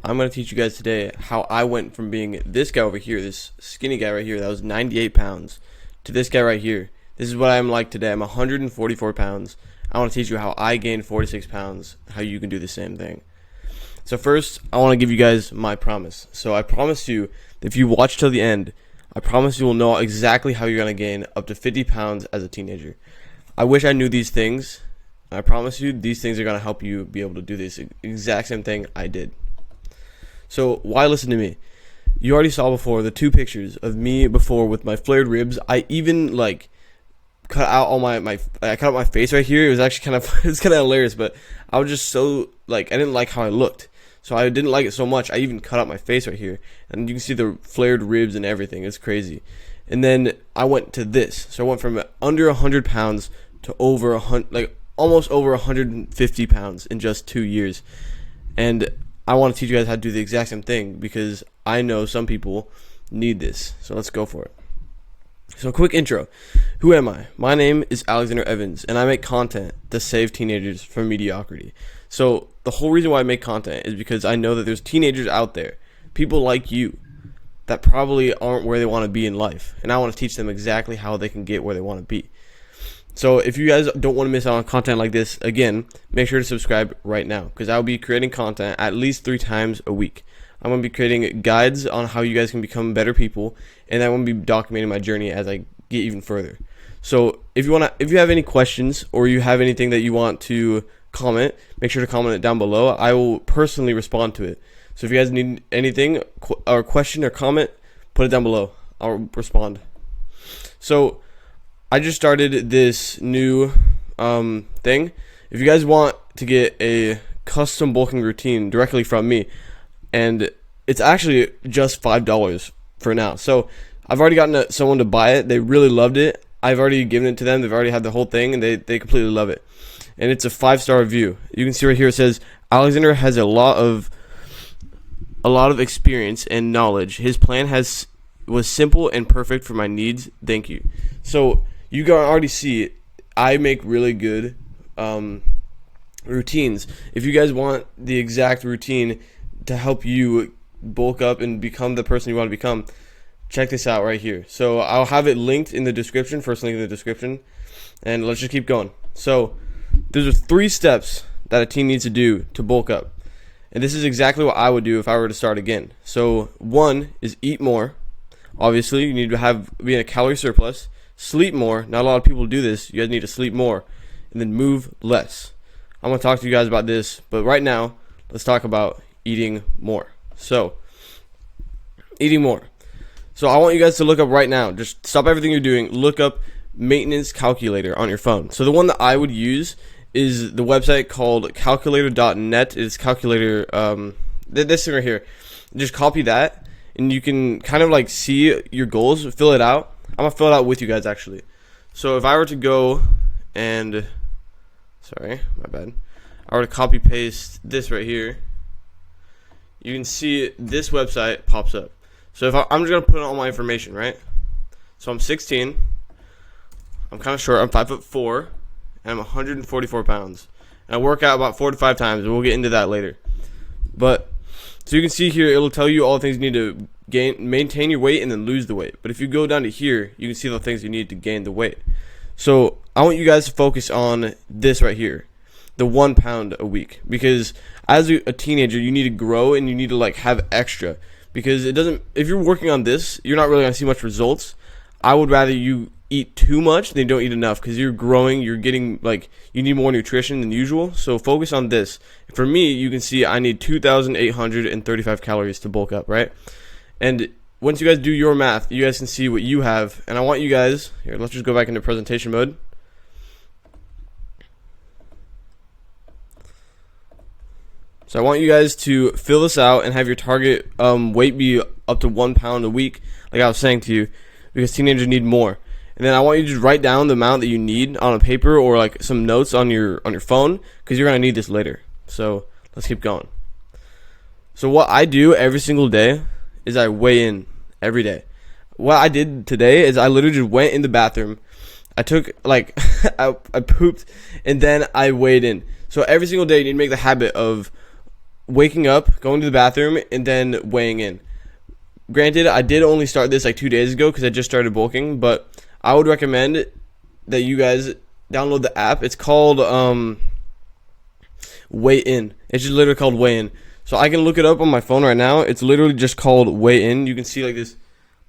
I'm going to teach you guys today how I went from being this guy over here, this skinny guy right here that was 98 pounds, to this guy right here. This is what I'm like today. I'm 144 pounds. I want to teach you how I gained 46 pounds, how you can do the same thing. So first, I want to give you guys my promise. So I promise you that if you watch till the end, I promise you will know exactly how you're going to gain up to 50 pounds as a teenager. I wish I knew these things. I promise you these things are going to help you be able to do this exact same thing I did. So why listen to me? You already saw before the two pictures of me before with my flared ribs. I even cut out all I cut out my face right here. It was actually it's kind of hilarious, but I was just so I didn't like how I looked. So I didn't like it so much. I even cut out my face right here, and you can see the flared ribs and everything. It's crazy. And then I went to this. So I went from under 100 pounds to over 100, almost over 150 pounds in just 2 years. And I want to teach you guys how to do the exact same thing because I know some people need this. So let's go for it. So quick intro. Who am I? My name is Alexander Evans, and I make content to save teenagers from mediocrity. So the whole reason why I make content is because I know that there's teenagers out there, people like you, that probably aren't where they want to be in life. And I want to teach them exactly how they can get where they want to be. So if you guys don't want to miss out on content like this, again, make sure to subscribe right now because I'll be creating content at least 3 times a week. I'm going to be creating guides on how you guys can become better people, and I'm going to be documenting my journey as I get even further. So if you have any questions or you have anything that you want to comment, make sure to comment it down below. I will personally respond to it. So if you guys need anything or question or comment, put it down below. I'll respond. So I just started this new thing. If you guys want to get a custom bulking routine directly from me, and it's actually just $5 for now. So I've already gotten someone to buy it. They really loved it. I've already given it to them. They've already had the whole thing, and they completely love it. And it's a 5-star review. You can see right here it says Alexander has a lot of experience and knowledge. His plan was simple and perfect for my needs. Thank you. So you can already see I make really good routines. If you guys want the exact routine to help you bulk up and become the person you want to become, check this out right here. So I'll have it linked in the description, first link in the description, and let's just keep going. So there's 3 steps that a teen needs to do to bulk up, and this is exactly what I would do if I were to start again. So 1 is eat more. Obviously, you need to be in a calorie surplus. Sleep more. Not a lot of people do this. You guys need to sleep more, and then move less. I'm going to talk to you guys about this, but right now, let's talk about eating more. So, eating more. So I want you guys to look up right now. Just stop everything you're doing. Look up maintenance calculator on your phone. So the one that I would use is the website called calculator.net. It's calculator, this thing right here. Just copy that, and you can kind of see your goals, fill it out. I'm going to fill it out with you guys actually. So if I were to go and, sorry, my bad. I were to copy paste this right here, you can see this website pops up. So I'm just going to put in all my information, right? So I'm 16. I'm kind of short. I'm 5'4", and I'm 144 pounds. And I work out about 4 to 5 times, and we'll get into that later. But so you can see here, it'll tell you all the things you need to maintain your weight and then lose the weight. But if you go down to here, you can see the things you need to gain the weight. So I want you guys to focus on this right here, the 1 pound a week, because as a teenager, you need to grow and you need to have extra. Because if you're working on this, you're not really going to see much results. I would rather you eat too much than you don't eat enough, because you're growing, you're getting, you need more nutrition than usual. So focus on this. For me, you can see I need 2,835 calories to bulk up, right? And once you guys do your math, you guys can see what you have. And I want you guys, here, let's just go back into presentation mode. So I want you guys to fill this out and have your target weight be up to 1 pound a week, like I was saying to you, because teenagers need more. And then I want you to just write down the amount that you need on a paper or some notes on your phone, because you're going to need this later. So let's keep going. So what I do every single day is I weigh in every day. What I did today is I literally just went in the bathroom. I took I pooped, and then I weighed in. So every single day you need to make the habit of waking up, going to the bathroom, and then weighing in. Granted, I did only start this like 2 days ago because I just started bulking, but I would recommend that you guys download the app. It's called Weigh In. It's just literally called Weigh In. So I can look it up on my phone right now. It's literally just called Weigh In. You can see like this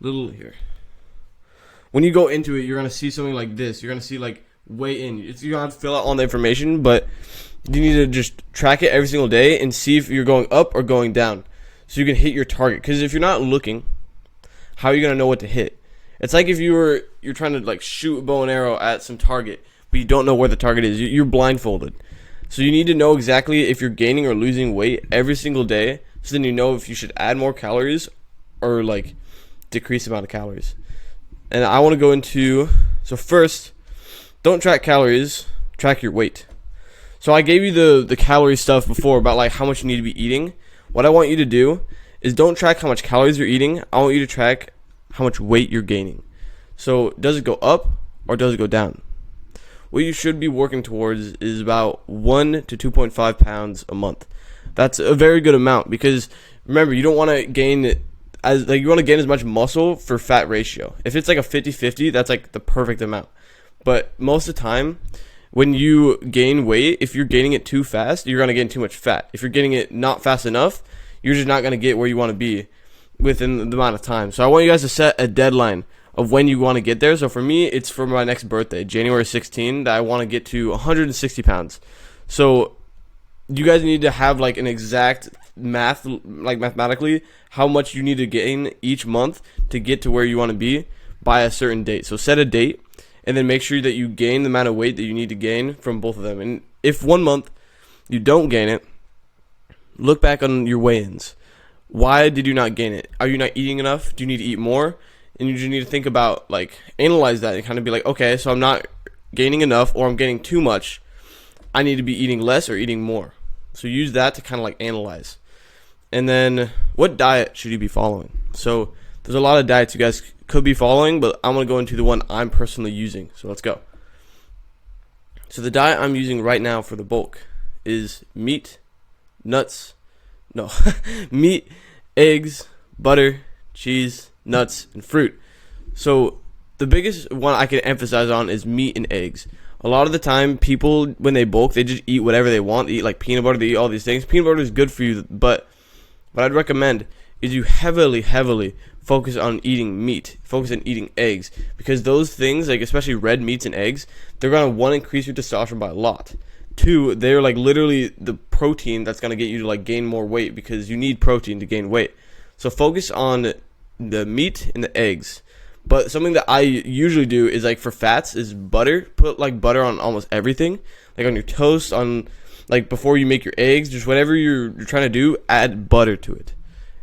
little here. When you go into it, you're gonna see something like this. You're gonna see like Weigh In. You don't have to fill out all the information, but you need to just track it every single day and see if you're going up or going down, so you can hit your target. Because if you're not looking, how are you gonna know what to hit? It's like if you're trying to like shoot a bow and arrow at some target, but you don't know where the target is. You're blindfolded. So you need to know exactly if you're gaining or losing weight every single day, so then you know if you should add more calories or like decrease the amount of calories. And I want to go into, so first, don't track calories, track your weight. So I gave you the calorie stuff before about like how much you need to be eating. What I want you to do is don't track how much calories you're eating. I want you to track how much weight you're gaining. So does it go up or does it go down? What you should be working towards is about 1 to 2.5 pounds a month. That's a very good amount, because remember, you don't want to gain you want to gain as much muscle for fat ratio. If it's like a 50-50, that's like the perfect amount. But most of the time, when you gain weight, if you're gaining it too fast, you're going to gain too much fat. If you're getting it not fast enough, you're just not going to get where you want to be within the amount of time. So I want you guys to set a deadline of when you want to get there. So for me, it's for my next birthday, January 16, that I want to get to 160 pounds. So you guys need to have like an exact mathematically how much you need to gain each month to get to where you want to be by a certain date. So set a date and then make sure that you gain the amount of weight that you need to gain from both of them. And if 1 month you don't gain it, look back on your weigh-ins. Why did you not gain it? Are you not eating enough? Do you need to eat more? And you just need to think about, like, analyze that and kind of be like, okay, so I'm not gaining enough or I'm gaining too much. I need to be eating less or eating more. So use that to kind of like analyze. And then what diet should you be following? So there's a lot of diets you guys could be following, but I'm going to go into the one I'm personally using. So let's go. So the diet I'm using right now for the bulk is meat, meat, eggs, butter, cheese, nuts, and fruit. So the biggest one I can emphasize on is meat and eggs. A lot of the time, people, when they bulk, they just eat whatever they want. They eat like peanut butter, they eat all these things. Peanut butter is good for you, but what I'd recommend is you heavily focus on eating meat, focus on eating eggs, because those things, like especially red meats and eggs, they're going to, one, increase your testosterone by a lot. Two, they're like literally the protein that's going to get you to like gain more weight, because you need protein to gain weight. So focus on the meat and the eggs. But something that I usually do is like for fats is butter. Put like butter on almost everything, like on your toast, on like before you make your eggs, just whatever you're trying to do, add butter to it.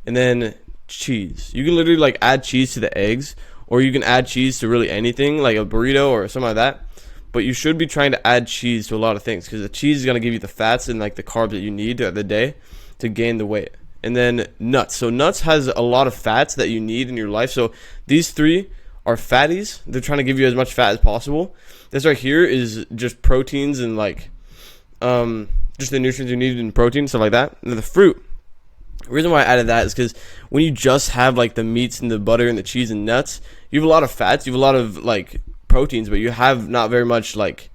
And then cheese. You can literally like add cheese to the eggs, or you can add cheese to really anything, like a burrito or something like that. But you should be trying to add cheese to a lot of things, because the cheese is going to give you the fats and like the carbs that you need throughout the day to gain the weight. And then nuts. So nuts has a lot of fats that you need in your life. So these three are fatties. They're trying to give you as much fat as possible. This right here is just proteins and like just the nutrients you need in protein, stuff like that. And then the fruit. The reason why I added that is because when you just have like the meats and the butter and the cheese and nuts, you have a lot of fats, you have a lot of like proteins, but you have not very much like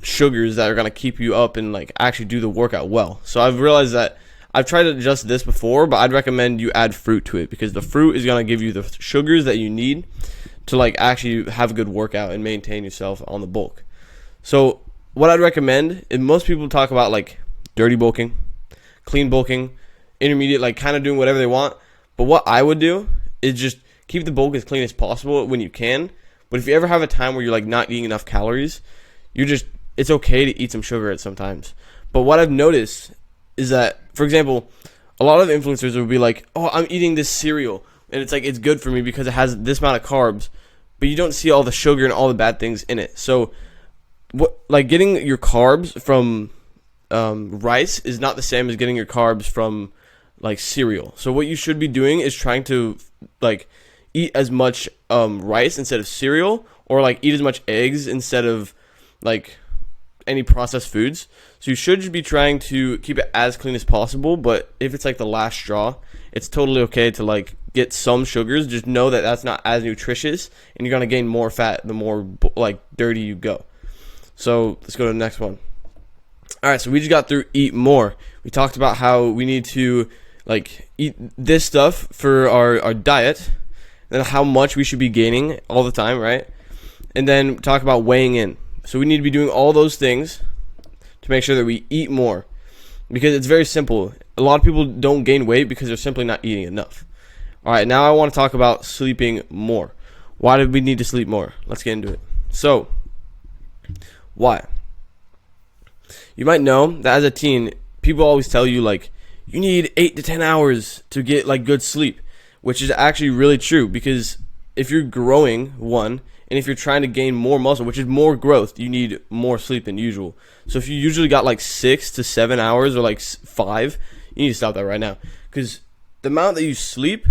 sugars that are going to keep you up and like actually do the workout well. So I've realized that I've tried to adjust this before, but I'd recommend you add fruit to it, because the fruit is going to give you the sugars that you need to like actually have a good workout and maintain yourself on the bulk. So what I'd recommend, and most people talk about like dirty bulking, clean bulking, intermediate, like kind of doing whatever they want. But what I would do is just keep the bulk as clean as possible when you can. But if you ever have a time where you're like not eating enough calories, it's okay to eat some sugar at sometimes. But what I've noticed is that, for example, a lot of influencers will be like, oh, I'm eating this cereal, and it's like it's good for me because it has this amount of carbs, but you don't see all the sugar and all the bad things in it. So what, like getting your carbs from rice is not the same as getting your carbs from like cereal. So what you should be doing is trying to like eat as much rice instead of cereal, or like eat as much eggs instead of like any processed foods. So you should just be trying to keep it as clean as possible. But if it's like the last straw, it's totally okay to like get some sugars. Just know that that's not as nutritious, and you're gonna gain more fat the more like dirty you go. So let's go to the next one. All right, so we just got through eat more. We talked about how we need to like eat this stuff for our diet, and how much we should be gaining all the time, right? And then talk about weighing in. So we need to be doing all those things to make sure that we eat more, because it's very simple. A lot of people don't gain weight because they're simply not eating enough. All right, now I want to talk about sleeping more. Why do we need to sleep more? Let's get into it. So, why? You might know that as a teen, people always tell you like you need 8 to 10 hours to get like good sleep, which is actually really true, because if you're growing, one, and if you're trying to gain more muscle, which is more growth, you need more sleep than usual. So if you usually got like 6 to 7 hours or like 5, you need to stop that right now, because the amount that you sleep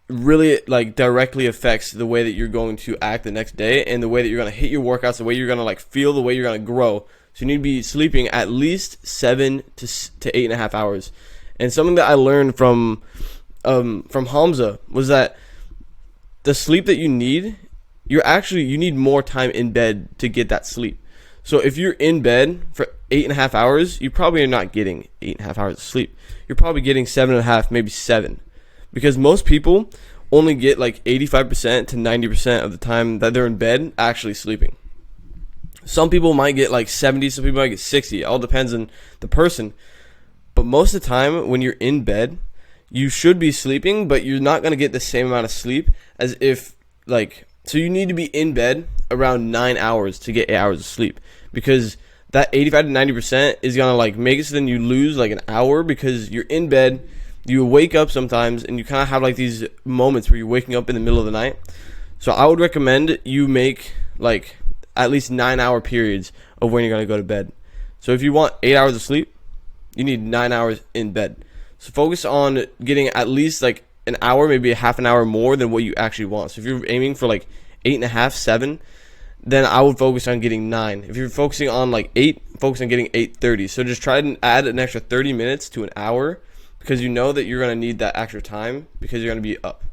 really like directly affects the way that you're going to act the next day, and the way that you're going to hit your workouts, the way you're going to like feel, the way you're going to grow. So you need to be sleeping at least 7 to 8.5 hours. And something that I learned from Hamza was that the sleep that you need, you need more time in bed to get that sleep. So if you're in bed for 8.5 hours, you probably are not getting 8.5 hours of sleep. You're probably getting 7.5, maybe 7. Because most people only get like 85% to 90% of the time that they're in bed actually sleeping. Some people might get like 70, some people might get 60. It all depends on the person. But most of the time when you're in bed, you should be sleeping, but you're not going to get the same amount of sleep as if like, so you need to be in bed around 9 hours to get 8 hours of sleep, because that 85 to 90% is going to like make it so then you lose like an hour, because you're in bed, you wake up sometimes, and you kind of have like these moments where you're waking up in the middle of the night. So I would recommend you make like at least 9 hour periods of when you're going to go to bed. So if you want 8 hours of sleep, you need 9 hours in bed. So focus on getting at least like an hour, maybe a half an hour more than what you actually want. So if you're aiming for like 8.5, 7, then I would focus on getting 9. If you're focusing on like 8, focus on getting 8:30. So just try to add an extra 30 minutes to an hour, because you know that you're going to need that extra time because you're going to be up.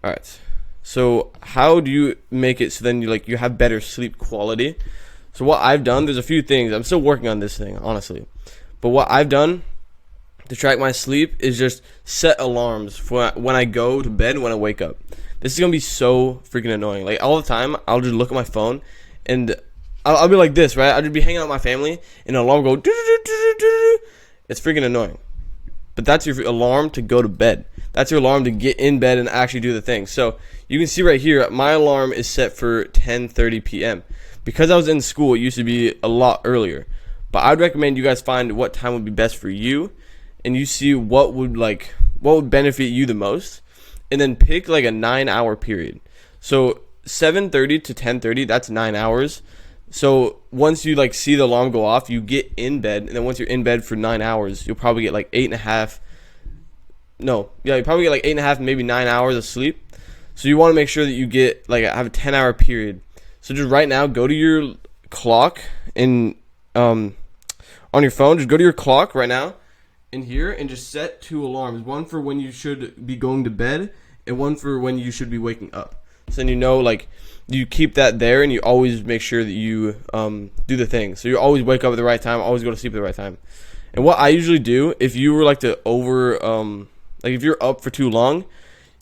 All right. So how do you make it so then you have better sleep quality? So what I've done, there's a few things. I'm still working on this thing, honestly. But what I've done to track my sleep is just set alarms for when I go to bed and when I wake up. This is going to be so freaking annoying. Like all the time, I'll just look at my phone and I'll be like this, right? I'll just be hanging out with my family and an alarm go do-do-do-do-do-do. It's freaking annoying. But that's your alarm to go to bed. That's your alarm to get in bed and actually do the thing. So you can see right here, my alarm is set for 10:30 p.m. Because I was in school, it used to be a lot earlier. But I'd recommend you guys find what time would be best for you, and you see what would benefit you the most, and then pick like a 9 hour period. So 7:30 to 10:30, that's 9 hours. So once you like see the alarm go off, you get in bed, and then once you're in bed for 9 hours, you'll probably get like 8.5. No, yeah, you probably get like 8.5, maybe 9 hours of sleep. So you want to make sure that you get like have a 10 hour period. So just right now, go to your clock and on your phone. Just go to your clock right now in here and just set 2 alarms. One for when you should be going to bed, and one for when you should be waking up. So then you know, like, you keep that there, and you always make sure that you do the thing. So you always wake up at the right time, always go to sleep at the right time. And what I usually do, if you were like to if you're up for too long,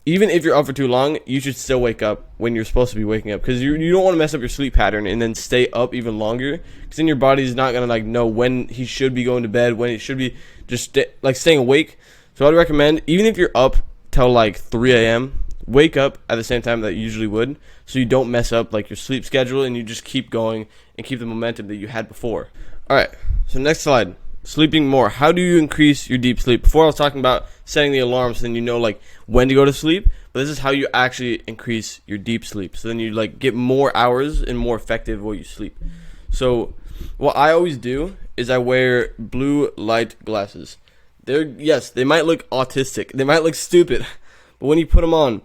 even if you're up for too long, you should still wake up when you're supposed to be waking up, because you don't want to mess up your sleep pattern and then stay up even longer, because then your body's not gonna like know when he should be going to bed, when it should be just staying awake. So I'd recommend, even if you're up till like 3 a.m., wake up at the same time that you usually would, so you don't mess up like your sleep schedule, and you just keep going and keep the momentum that you had before. All right, so next slide. Sleeping more. How do you increase your deep sleep? Before I was talking about setting the alarms, so then you know like when to go to sleep, but this is how you actually increase your deep sleep. So then you like get more hours and more effective while you sleep. So what I always do is I wear blue light glasses. They might look autistic, they might look stupid, but when you put them on,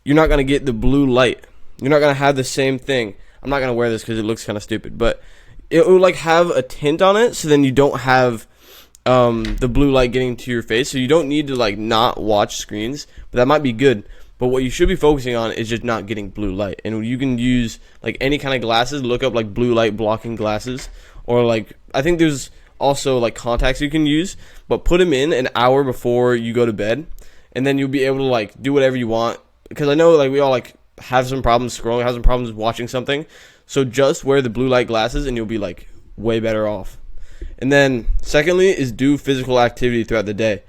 you're not gonna get the blue light. You're not gonna have the same thing. I'm not gonna wear this because it looks kind of stupid, but it will like have a tint on it, so then you don't have the blue light getting to your face. So you don't need to like not watch screens, but that might be good. But what you should be focusing on is just not getting blue light. And you can use like any kind of glasses. Look up like blue light blocking glasses, or like I think there's also like contacts you can use. But put them in an hour before you go to bed, and then you'll be able to like do whatever you want. Because I know like we all like have some problems scrolling, have some problems watching something. So just wear the blue light glasses, and you'll be like way better off. And then secondly is do physical activity throughout the day.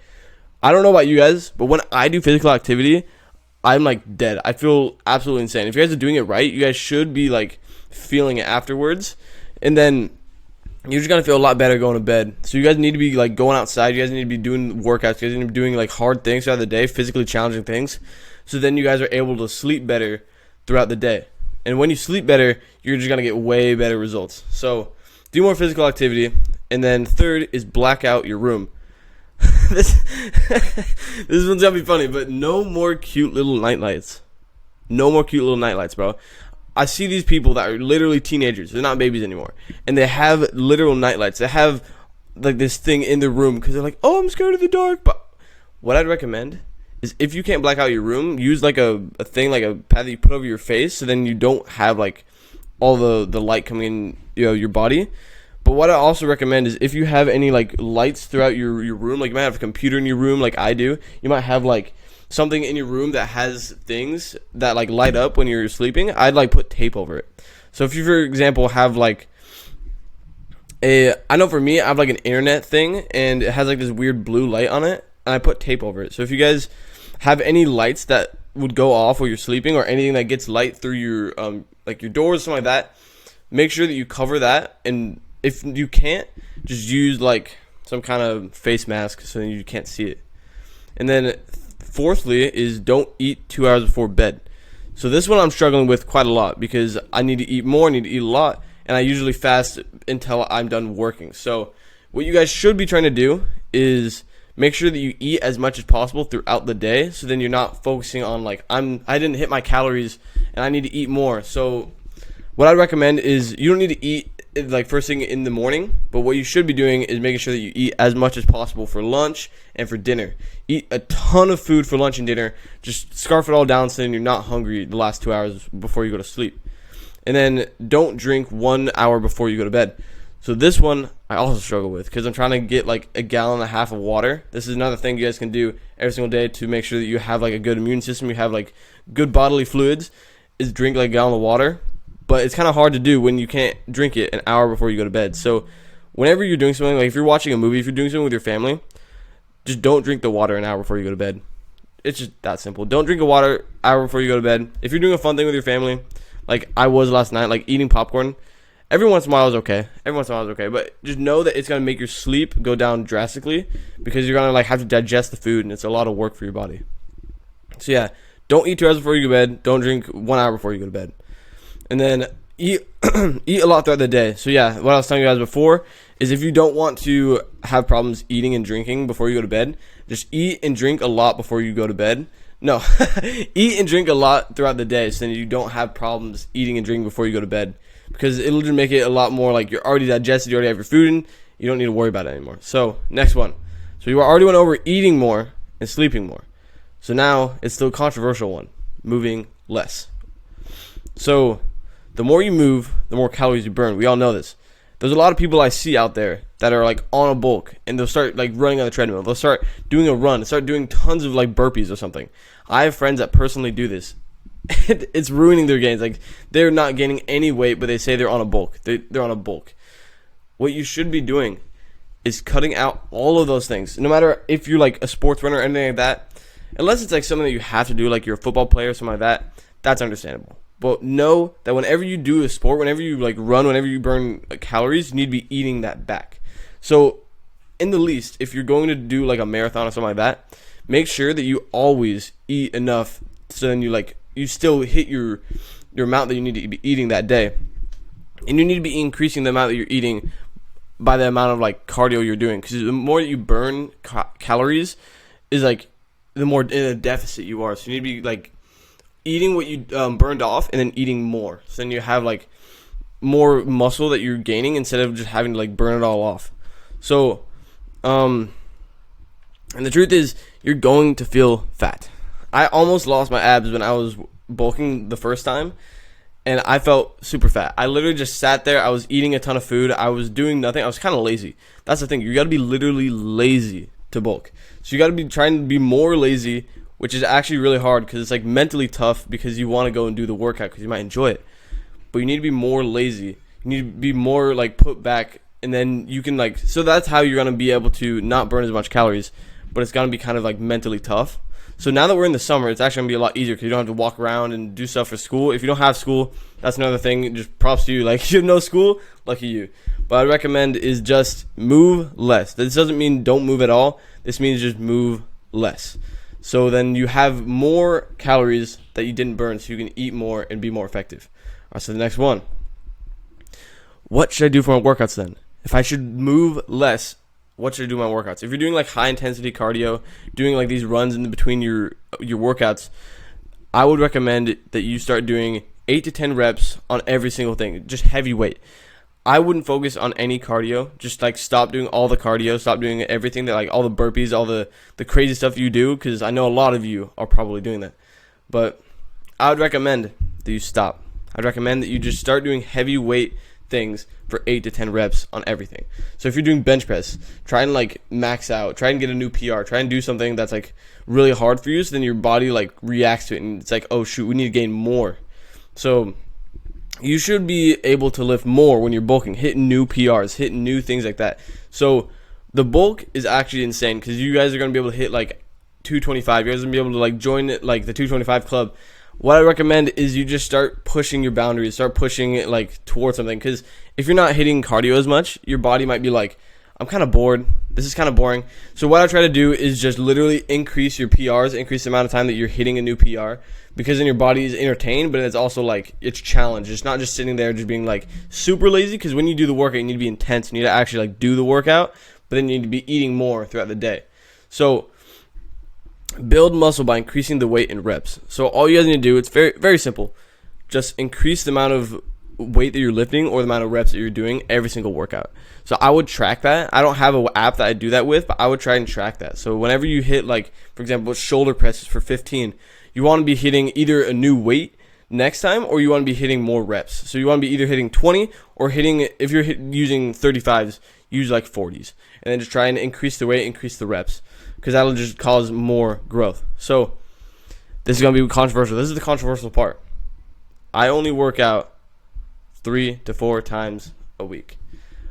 I don't know about you guys, but when I do physical activity, I'm like dead. I feel absolutely insane. If you guys are doing it right, you guys should be like feeling it afterwards. And then you're just gonna feel a lot better going to bed. So you guys need to be like going outside. You guys need to be doing workouts. You guys need to be doing like hard things throughout the day, physically challenging things. So then you guys are able to sleep better throughout the day. And when you sleep better, you're just gonna get way better results. So do more physical activity. And then third is black out your room. this one's gonna be funny, but no more cute little night lights. No more cute little night lights, bro. I see these people that are literally teenagers. They're not babies anymore, and they have literal night lights. They have like this thing in the room because they're like, "Oh, I'm scared of the dark." But what I'd recommend is if you can't black out your room, use like a thing, like a pad that you put over your face, so then you don't have like all the light coming in, your body. But what I also recommend is if you have any like lights throughout your room, like you might have a computer in your room like I do, you might have like something in your room that has things that like light up when you're sleeping, I'd like put tape over it. So if you, for example, have like I know for me, I have like an internet thing and it has like this weird blue light on it, and I put tape over it. So if you guys have any lights that would go off while you're sleeping, or anything that gets light through your like your doors, something like that, make sure that you cover that. And if you can't, just use like some kind of face mask so you can't see it. And then fourthly is don't eat 2 hours before bed. So this one I'm struggling with quite a lot because I need to eat more, I need to eat a lot, and I usually fast until I'm done working. So what you guys should be trying to do is make sure that you eat as much as possible throughout the day, so then you're not focusing on like I didn't hit my calories and I need to eat more. So what I recommend is you don't need to eat like first thing in the morning, but what you should be doing is making sure that you eat as much as possible for lunch and for dinner. Eat a ton of food for lunch and dinner. Just scarf it all down so then you're not hungry the last 2 hours before you go to sleep. And then don't drink 1 hour before you go to bed. So this one I also struggle with because I'm trying to get like a gallon and a half of water. This is another thing you guys can do every single day to make sure that you have like a good immune system, you have like good bodily fluids, is drink like a gallon of water. But it's kind of hard to do when you can't drink it an hour before you go to bed. So whenever you're doing something, like if you're watching a movie, if you're doing something with your family, just don't drink the water an hour before you go to bed. It's just that simple. Don't drink the water an hour before you go to bed. If you're doing a fun thing with your family, like I was last night, like eating popcorn, every once in a while is okay. But just know that it's going to make your sleep go down drastically because you're going to like have to digest the food, and it's a lot of work for your body. So yeah, don't eat 2 hours before you go to bed. Don't drink 1 hour before you go to bed. And then eat eat a lot throughout the day. So yeah, what I was telling you guys before is if you don't want to have problems eating and drinking before you go to bed, just eat and drink a lot before you go to bed. No, eat and drink a lot throughout the day so then you don't have problems eating and drinking before you go to bed. Because it'll just make it a lot more like you're already digested, you already have your food in, you don't need to worry about it anymore. So next one. So you already went over eating more and sleeping more. So now it's the controversial one, moving less. So the more you move, the more calories you burn. We all know this. There's a lot of people I see out there that are like on a bulk, and they'll start like running on the treadmill. They'll start doing a run, start doing tons of like burpees or something. I have friends that personally do this. It's ruining their gains. Like they're not gaining any weight, but they say they're on a bulk. They're on a bulk. What you should be doing is cutting out all of those things. No matter if you're like a sports runner or anything like that, unless it's like something that you have to do, like you're a football player or something like that, that's understandable. But know that whenever you do a sport, whenever you like run, whenever you burn calories, you need to be eating that back. So in the least, if you're going to do like a marathon or something like that, make sure that you always eat enough so then you still hit your amount that you need to be eating that day. And you need to be increasing the amount that you're eating by the amount of like cardio you're doing, because the more that you burn calories is like the more in a deficit you are. So you need to be like eating what you burned off and then eating more. So then you have like more muscle that you're gaining instead of just having to like burn it all off. So, and the truth is, you're going to feel fat. I almost lost my abs when I was bulking the first time, and I felt super fat. I literally just sat there. I was eating a ton of food. I was doing nothing. I was kind of lazy. That's the thing. You got to be literally lazy to bulk. So you got to be trying to be more lazy, which is actually really hard because it's like mentally tough because you want to go and do the workout because you might enjoy it. But you need to be more lazy. You need to be more like put back, and then you can like, so that's how you're going to be able to not burn as much calories, but it's going to be kind of like mentally tough. So now that we're in the summer, it's actually going to be a lot easier because you don't have to walk around and do stuff for school. If you don't have school, that's another thing. Just props to you. Like, you have no school, lucky you. But I'd recommend is just move less. This doesn't mean don't move at all. This means just move less. So then you have more calories that you didn't burn, so you can eat more and be more effective. All right, so the next one. What should I do for my workouts then? If I should move less, what should I do my workouts? If you're doing like high intensity cardio, doing like these runs in between your workouts, I would recommend that you start doing 8 to 10 reps on every single thing, just heavy weight. I wouldn't focus on any cardio. Just like stop doing all the cardio, stop doing everything that like all the burpees, all the crazy stuff you do, because I know a lot of you are probably doing that. But I would recommend that you stop. I'd recommend that you just start doing heavy weight things for 8 to 10 reps on everything. So if you're doing bench press, try and like max out, try and get a new PR, try and do something that's like really hard for you, so then your body like reacts to it and it's like, oh shoot, we need to gain more. So you should be able to lift more when you're bulking, hitting new PRs, hitting new things like that. So the bulk is actually insane because you guys are going to be able to hit like 225. You guys are going to be able to like join like the 225 club. What I recommend is you just start pushing your boundaries, start pushing it like towards something. Because if you're not hitting cardio as much, your body might be like, I'm kind of bored. This is kind of boring. So what I try to do is just literally increase your PRs, increase the amount of time that you're hitting a new PR. Because then your body is entertained, but it's also like, it's challenged. It's not just sitting there just being like super lazy. Because when you do the workout, you need to be intense. You need to actually like do the workout. But then you need to be eating more throughout the day. So build muscle by increasing the weight and reps. So all you guys need to do, it's very, very simple. Just increase the amount of weight that you're lifting or the amount of reps that you're doing every single workout. So I would track that. I don't have an app that I do that with, but I would try and track that. So whenever you hit, like, for example, shoulder presses for 15, you want to be hitting either a new weight next time or you want to be hitting more reps. So you want to be either hitting 20 or hitting, if you're using 35s, use like 40s. And then just try and increase the weight, increase the reps, because that'll just cause more growth. So this is going to be controversial. This is the controversial part. I only work out 3 to 4 times a week.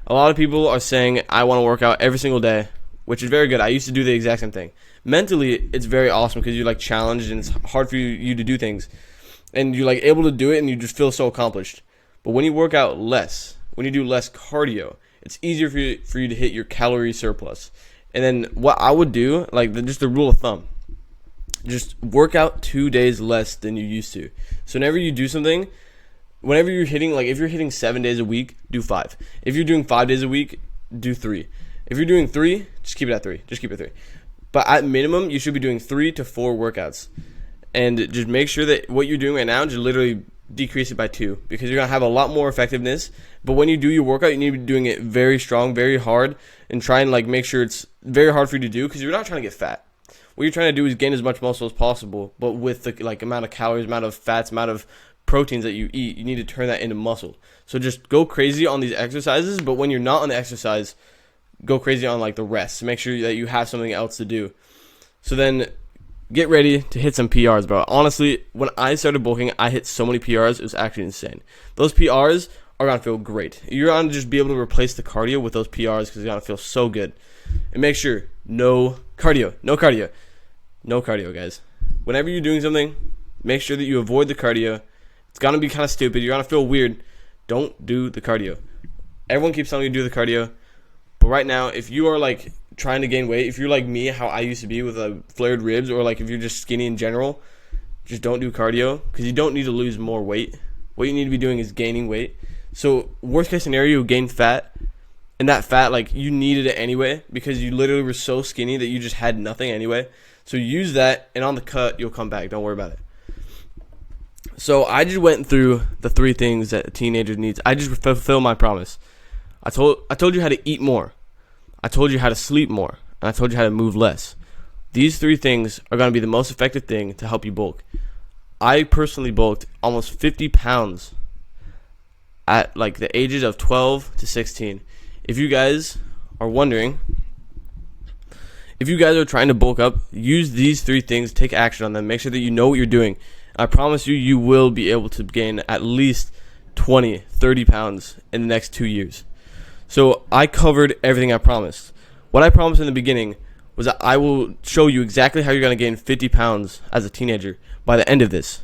A lot of people are saying I want to work out every single day, which is very good. I used to do the exact same thing. Mentally, it's very awesome because you're like challenged and it's hard for you to do things. And you're like able to do it and you just feel so accomplished. But when you work out less, when you do less cardio, it's easier for you to hit your calorie surplus. And then what I would do, like just the rule of thumb, just work out 2 days less than you used to. So whenever you do something, whenever you're hitting, like if you're hitting 7 days a week, do 5. If you're doing 5 days a week, do 3. If you're doing 3, just keep it at 3. Just keep it 3. But at minimum, you should be doing 3 to 4 workouts. And just make sure that what you're doing right now, just literally decrease it by 2, because you're going to have a lot more effectiveness. But when you do your workout, you need to be doing it very strong, very hard, and try and like make sure it's very hard for you to do, because you're not trying to get fat. What you're trying to do is gain as much muscle as possible, but with the like amount of calories, amount of fats, amount of proteins that you eat, you need to turn that into muscle. So just go crazy on these exercises, but when you're not on the exercise, go crazy on like the rest. Make sure that you have something else to do. So then get ready to hit some PRs, bro. Honestly, when I started bulking, I hit so many PRs, it was actually insane. Those PRs are going to feel great. You're going to just be able to replace the cardio with those PRs because it's going to feel so good. And make sure, no cardio, guys. Whenever you're doing something, make sure that you avoid the cardio. It's going to be kind of stupid. You're going to feel weird. Don't do the cardio. Everyone keeps telling you to do the cardio. But right now, if you are like trying to gain weight, if you're like me, how I used to be with flared ribs, or like if you're just skinny in general, just don't do cardio, because you don't need to lose more weight. What you need to be doing is gaining weight. So worst case scenario, you gain fat, and that fat, like, you needed it anyway because you literally were so skinny that you just had nothing anyway. So use that, and on the cut, you'll come back. Don't worry about it. So I just went through the 3 things that a teenager needs. I just fulfill my promise. I told you how to eat more. I told you how to sleep more. And I told you how to move less. These 3 things are going to be the most effective thing to help you bulk. I personally bulked almost 50 pounds at like the ages of 12 to 16. If you guys are wondering, if you guys are trying to bulk up, use these 3 things, take action on them, make sure that you know what you're doing. I promise you, you will be able to gain at least 20, 30 pounds in the next 2 years. So I covered everything I promised. What I promised in the beginning was that I will show you exactly how you're going to gain 50 pounds as a teenager by the end of this.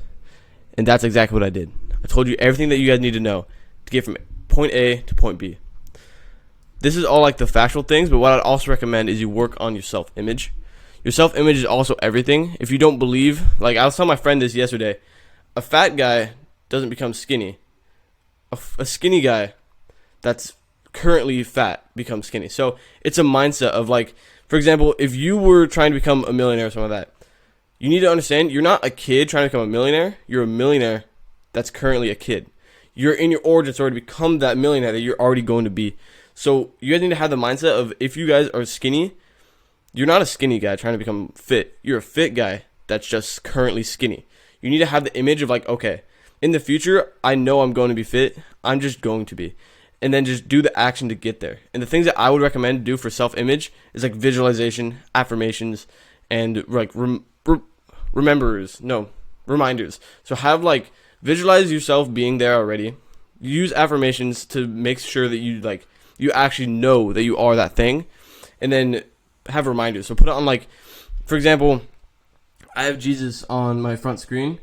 And that's exactly what I did. I told you everything that you guys need to know to get from point A to point B. This is all like the factual things, but what I'd also recommend is you work on your self-image. Your self-image is also everything. If you don't believe, like I was telling my friend this yesterday, a fat guy doesn't become skinny. A skinny guy that's currently fat becomes skinny. So it's a mindset of like, for example, if you were trying to become a millionaire or something like that, you need to understand you're not a kid trying to become a millionaire. You're a millionaire that's currently a kid. You're in your origin story to become that millionaire that you're already going to be. So you guys need to have the mindset of if you guys are skinny, you're not a skinny guy trying to become fit. You're a fit guy that's just currently skinny. You need to have the image of like, okay, in the future, I know I'm going to be fit. I'm just going to be. And then just do the action to get there. And the things that I would recommend to do for self-image is like visualization, affirmations, and like reminders. So have like visualize yourself being there already. Use affirmations to make sure that you actually know that you are that thing, and then have reminders. So put it on like, for example, I have Jesus on my front screen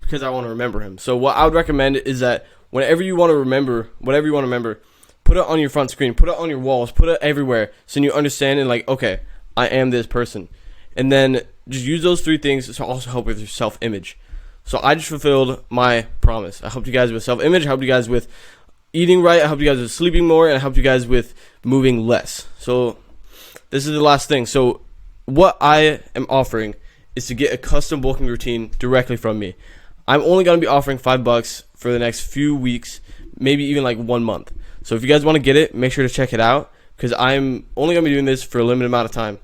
because I want to remember him. So what I would recommend is that whenever you want to remember, whatever you want to remember, put it on your front screen, put it on your walls, put it everywhere so you understand and like, okay, I am this person. And then just use those 3 things to also help with your self-image. So I just fulfilled my promise. I helped you guys with self-image, I helped you guys with eating right, I helped you guys with sleeping more, and I helped you guys with moving less. So this is the last thing. So what I am offering is to get a custom bulking routine directly from me. I'm only going to be offering $5 for the next few weeks, maybe even like 1 month. So if you guys want to get it, make sure to check it out because I'm only going to be doing this for a limited amount of time.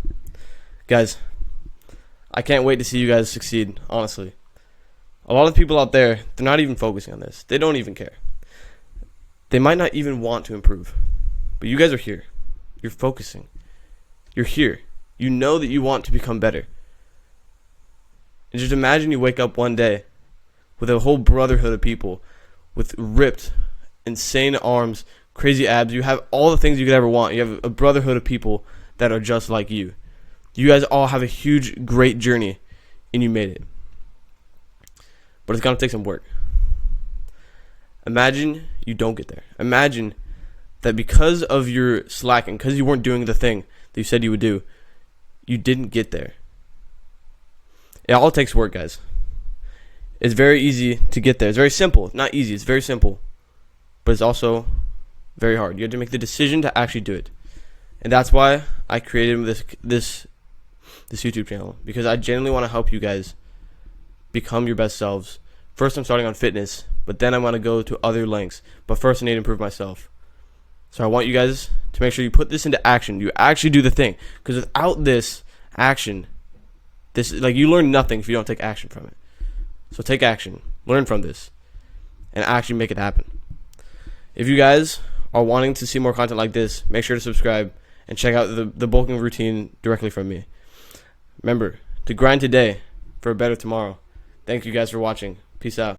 Guys, I can't wait to see you guys succeed, honestly. A lot of people out there, they're not even focusing on this. They don't even care. They might not even want to improve. But you guys are here. You're focusing. You're here. You know that you want to become better. And just imagine you wake up one day with a whole brotherhood of people with ripped, insane arms, crazy abs. You have all the things you could ever want. You have a brotherhood of people that are just like you. You guys all have a huge, great journey, and you made it. But it's going to take some work. Imagine you don't get there. Imagine that because of your slacking, because you weren't doing the thing that you said you would do, you didn't get there. It all takes work, guys. It's very easy to get there. It's very simple. Not easy. It's very simple. But it's also very hard. You have to make the decision to actually do it. And that's why I created this YouTube channel. Because I genuinely want to help you guys become your best selves. First, I'm starting on fitness. But then I'm going to go to other lengths. But first, I need to improve myself. So I want you guys to make sure you put this into action. You actually do the thing. Because without this action, you learn nothing if you don't take action from it. So take action. Learn from this. And actually make it happen. If you guys are wanting to see more content like this, make sure to subscribe and check out the bulking routine directly from me. Remember, to grind today for a better tomorrow. Thank you guys for watching. Peace out.